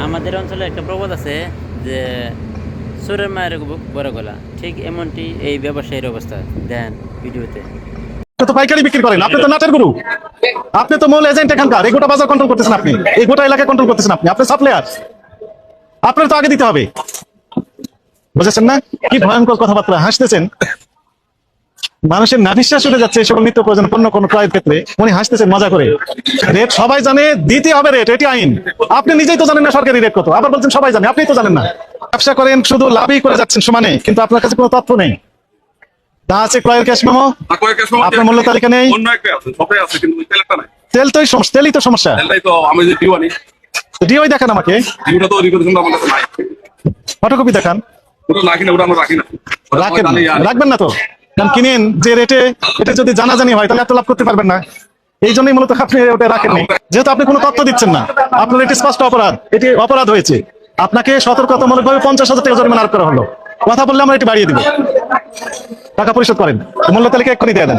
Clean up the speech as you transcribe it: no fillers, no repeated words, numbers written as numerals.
আমাদের অঞ্চলে একটা প্রবাদ আছে যে চোরের মায়ের বড় গলা, ঠিক এমনটি এই ব্যবসায়ীর অবস্থা। দেন ভিডিওতে আপনি তো পাইকারি বিক্রি করেন, আপনি তো নাটের গুরু, আপনি তো মূল এজেন্ট এখানকার। এই গোটা বাজার কন্ট্রোল করতেছেন আপনি, এই গোটা এলাকা কন্ট্রোল করতেছেন আপনি, আপনি সাপ্লায়ার, আপনার তো আগে দিতে হবে। বুঝেছেন না? কি ভয়ঙ্কর কথাবার্তা, হাসতেছেন। মানুষের নাভিশ্বাস উঠে যাচ্ছে এই সকল নিত্য প্রয়োজন পণ্য কোন ক্রয়ের ক্ষেত্রে, উনি হাসতেছেন মজা করে। রেট সবাই জানে, দিতে হবে রেট, এটি আইন। আপনি নিজেই তো জানেন না সরকারি রেট কত, আবার বলছেন সবাই জানে, আপনি তো জানেন না। ব্যবসা করেন, শুধু লাভই করে যাচ্ছেন সমানে, কিন্তু আপনার কাছে কোনো তথ্য নেই। তা আছে ক্রয়ের ক্যাশ মেমো, আপনার মূল্য তালিকা নেই। তেল তো তেলই তো সমস্যা। ডিওই দেখান আমাকে, ফটোকপি দেখান। রাখবেন না তো, কারণ কিনেন যে রেটে, এটা যদি জানাজানি হয় তাহলে এত লাভ করতে পারবেন না। এই জন্যই মূলত আপনি ওটা রাখেননি, যেহেতু আপনি কোনো তথ্য দিচ্ছেন না। আপনার এটি স্পষ্ট অপরাধ, এটি অপরাধ হয়েছে। আপনাকে সতর্কতামূলকভাবে 50,000 টাকা জরিমানা আরোপ করা হলো। কথা বললে আমরা এটি বাড়িয়ে দিব, টাকা পরিশোধ করেন, মূল্য তালিকা এক্ষুনি দিয়ে দেন।